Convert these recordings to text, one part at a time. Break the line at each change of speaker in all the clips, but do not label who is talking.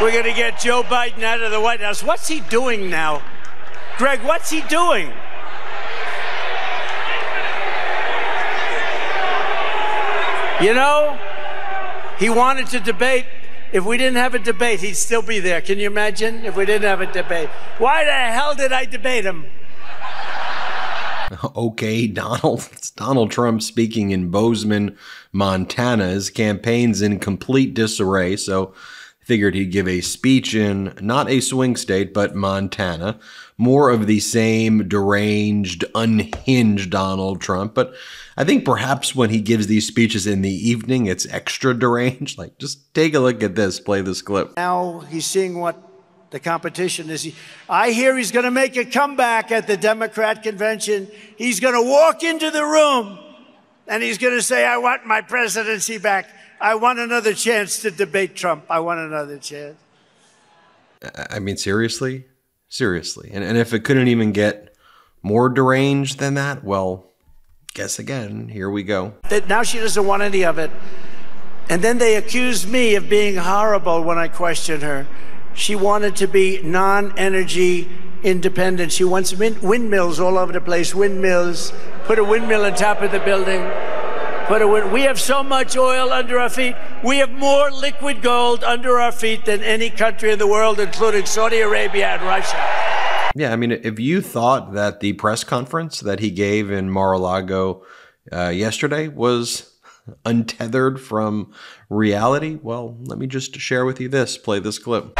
We're going to get Joe Biden out of the White House. What's he doing now? Greg, what's he doing? You know, he wanted to debate. If we didn't have a debate, he'd still be there. Can you imagine if we didn't have a debate? Why the hell did I debate him?
Okay, Donald. It's Donald Trump speaking in Bozeman, Montana. His campaign's in complete disarray, so I figured he'd give a speech in not a swing state, but Montana. More of the same deranged, unhinged Donald Trump. But I think perhaps when he gives these speeches in the evening, it's extra deranged. Like, just take a look at this. Play this clip.
Now he's seeing what the competition is. I hear he's going to make a comeback at the Democrat convention. He's going to walk into the room and he's going to say, I want my presidency back. I want another chance to debate Trump. I want another chance.
I mean, seriously? Seriously. And if it couldn't even get more deranged than that, well, guess again. Here we go.
Now she doesn't want any of it. And then they accused me of being horrible when I questioned her. She wanted to be non-energy independent. She wants windmills all over the place, windmills. Put a windmill on top of the building. We have so much oil under our feet. We have more liquid gold under our feet than any country in the world, including Saudi Arabia and Russia.
Yeah, I mean, if you thought that the press conference that he gave in Mar-a-Lago yesterday was untethered from reality, well, let me just share with you this. Play this clip.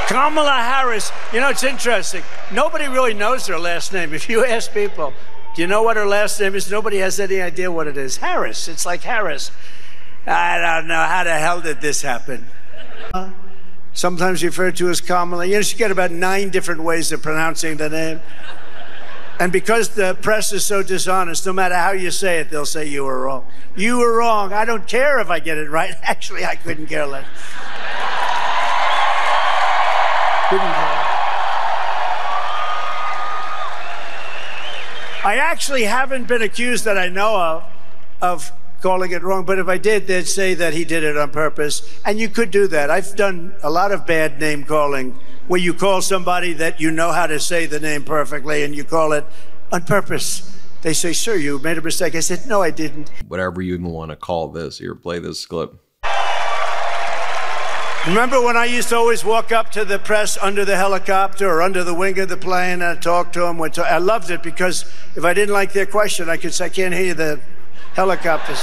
Kamala Harris, you know, it's interesting. Nobody really knows her last name. If you ask people, do you know what her last name is? Nobody has any idea what it is. Harris. It's like Harris. I don't know. How the hell did this happen? Sometimes referred to as Kamala. You know, she got about 9 different ways of pronouncing the name. And because the press is so dishonest, no matter how you say it, they'll say you were wrong. You were wrong. I don't care if I get it right. Actually, I couldn't care less. Couldn't care. I actually haven't been accused that I know of calling it wrong, but if I did, they'd say that he did it on purpose. And you could do that. I've done a lot of bad name calling where you call somebody that you know how to say the name perfectly and you call it on purpose. They say, sir, you made a mistake. I said, no, I didn't.
Whatever you even want to call this, here, play this clip.
Remember when I used to always walk up to the press under the helicopter or under the wing of the plane and talk to them? I loved it because if I didn't like their question, I could say, I can't hear the helicopter.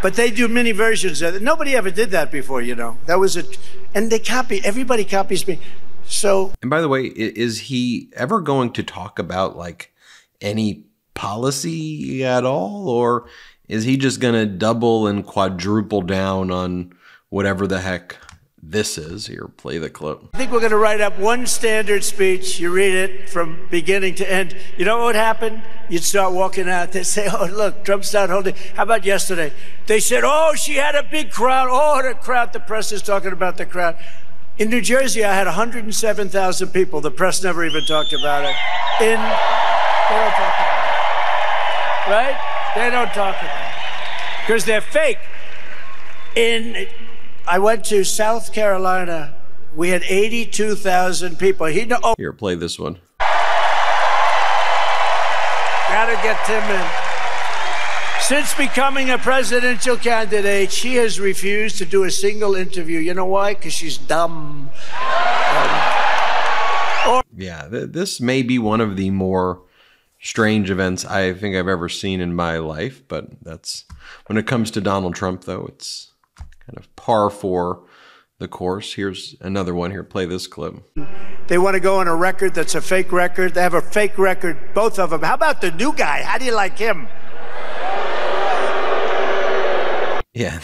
But they do many versions of it. Nobody ever did that before, you know. That was it. And they copy. Everybody copies me. So.
And by the way, is he ever going to talk about like any policy at all? Or is he just going to double and quadruple down on whatever the heck this is? Here, play the clip.
I think we're going to write up one standard speech. You read it from beginning to end. You know what would happen? You'd start walking out. They'd say, oh, look, Trump's not holding. How about yesterday? They said, oh, she had a big crowd. Oh, the crowd. The press is talking about the crowd. In New Jersey, I had 107,000 people. The press never even talked about it. They don't talk about it. Right? They don't talk about it. Because they're fake. I went to South Carolina. We had 82,000 people.
Here, play this one.
Gotta get Tim in. Since becoming a presidential candidate, she has refused to do a single interview. You know why? Because she's dumb.
Yeah, this may be one of the more strange events I think I've ever seen in my life. But that's when it comes to Donald Trump, though, it's kind of par for the course. Here's another one. Here, play this clip.
They want to go on a record that's a fake record. They have a fake record, both of them. How about the new guy? How do you like him?
Yeah.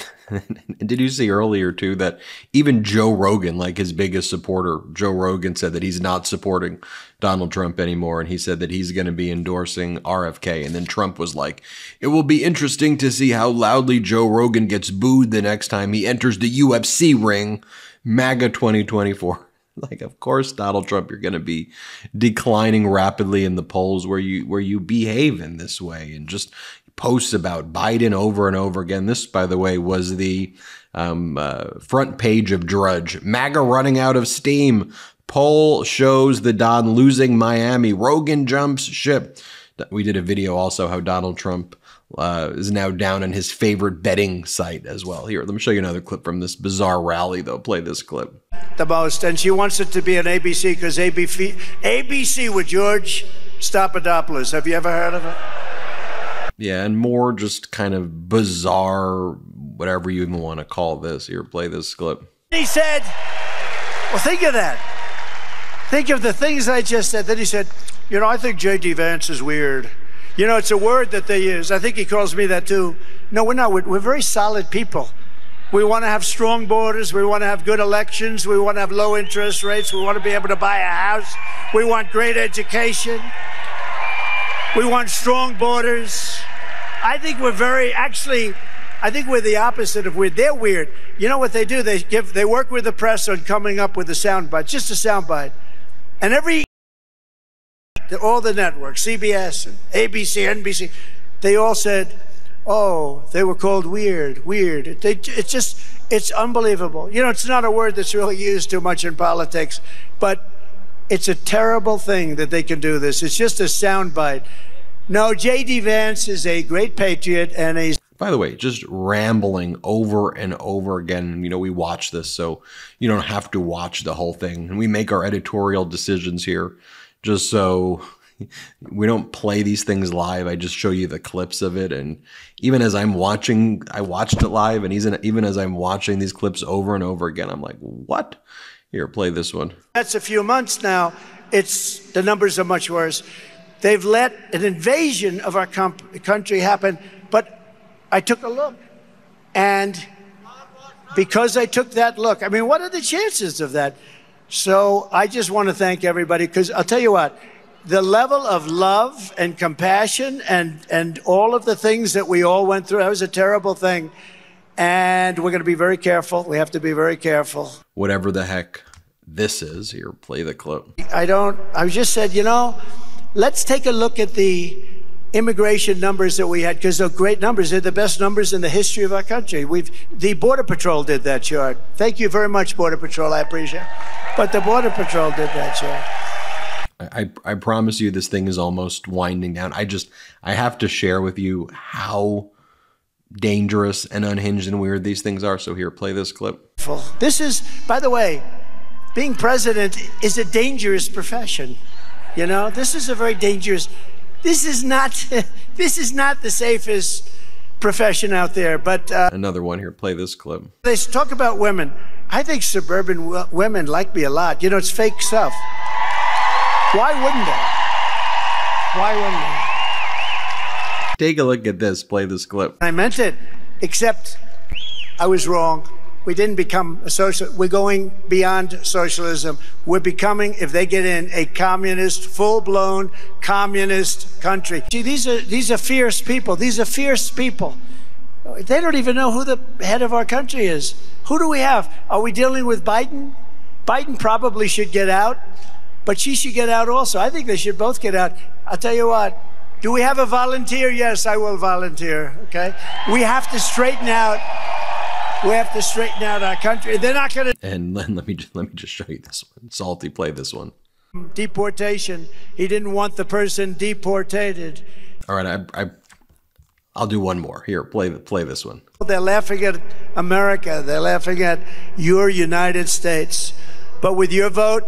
Did you see earlier, too, that even Joe Rogan, like his biggest supporter, Joe Rogan said that he's not supporting Donald Trump anymore. And he said that he's going to be endorsing RFK. And then Trump was like, it will be interesting to see how loudly Joe Rogan gets booed the next time he enters the UFC ring, MAGA 2024. Like, of course, Donald Trump, you're going to be declining rapidly in the polls where you behave in this way and just posts about Biden over and over again. This, by the way, was the front page of Drudge. MAGA running out of steam. Poll shows the Don losing Miami. Rogan jumps ship. We did a video also how Donald Trump is now down on his favorite betting site as well. Here, let me show you another clip from this bizarre rally, though. Play this clip.
The most, and she wants it to be on ABC because ABC with George Stephanopoulos. Have you ever heard of it?
Yeah, and more just kind of bizarre, whatever you even want to call this. Here, play this clip.
He said, well, think of that. Think of the things I just said. Then he said, you know, I think J.D. Vance is weird. You know, it's a word that they use. I think he calls me that too. No, we're not. We're very solid people. We want to have strong borders. We want to have good elections. We want to have low interest rates. We want to be able to buy a house. We want great education. We want strong borders. I think we're I think we're the opposite of weird. They're weird. You know what they do? They work with the press on coming up with a soundbite, just a soundbite. And all the networks, CBS and ABC, NBC, they all said, oh, they were called weird. It's unbelievable. You know, it's not a word that's really used too much in politics, but it's a terrible thing that they can do this. It's just a soundbite. No, J.D. Vance is a great patriot and he's...
By the way, just rambling over and over again. You know, we watch this, so you don't have to watch the whole thing. And we make our editorial decisions here just so we don't play these things live. I just show you the clips of it. And even as I'm watching, I watched it live, and even as I'm watching these clips over and over again, I'm like, what? Here, play this one.
That's a few months now. The numbers are much worse. They've let an invasion of our country happen, but I took a look, and because I took that look, I mean, what are the chances of that? So I just want to thank everybody, because I'll tell you what, the level of love and compassion and all of the things that we all went through, that was a terrible thing. And we're going to be very careful. We have to be very careful.
Whatever the heck this is, here, play the clip. I
just said, you know, let's take a look at the immigration numbers that we had, because they're great numbers. They're the best numbers in the history of our country. The Border Patrol did that chart. Thank you very much, Border Patrol. I appreciate it. But the Border Patrol did that chart.
I promise you this thing is almost winding down. I have to share with you how dangerous and unhinged and weird these things are. So here, play this clip.
This is, by the way, being president is a dangerous profession. You know, this is a very dangerous... This is not the safest profession out there, but...
Another one here. Play this clip.
They talk about women. I think suburban women like me a lot. You know, it's fake stuff. Why wouldn't they? Why wouldn't they?
Take a look at this. Play this clip.
I meant it, except I was wrong. We didn't become a social. We're going beyond socialism. We're becoming, if they get in, a communist, full-blown communist country. See, these are fierce people. These are fierce people. They don't even know who the head of our country is. Who do we have? Are we dealing with Biden? Biden probably should get out, but she should get out also. I think they should both get out. I'll tell you what. Do we have a volunteer? Yes, I will volunteer. Okay. We have to straighten out. We have to straighten out our country. They're not going to.
And let me just show you this one. Salty, play this one.
Deportation. He didn't want the person deportated.
All right, I'll do one more. Here, play this one.
They're laughing at America. They're laughing at your United States. But with your vote,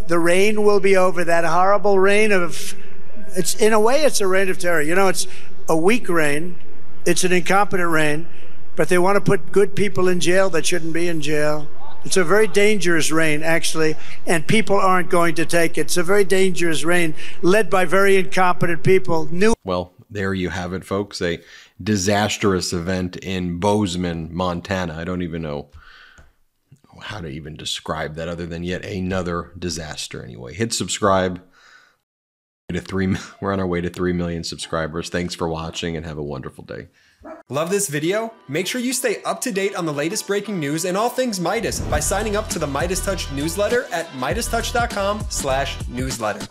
the reign will be over. That horrible reign of. It's in a way, it's a reign of terror. You know, it's a weak reign. It's an incompetent reign. But they want to put good people in jail that shouldn't be in jail. It's a very dangerous reign, actually, and people aren't going to take it. It's a very dangerous reign led by very incompetent people.
Well, there you have it, folks. A disastrous event in Bozeman, Montana. I don't even know how to even describe that other than yet another disaster. Anyway, hit subscribe. We're on our way to 3 million subscribers. Thanks for watching and have a wonderful day.
Love this video? Make sure you stay up to date on the latest breaking news and all things Meidas by signing up to the MeidasTouch newsletter at MeidasTouch.com/newsletter.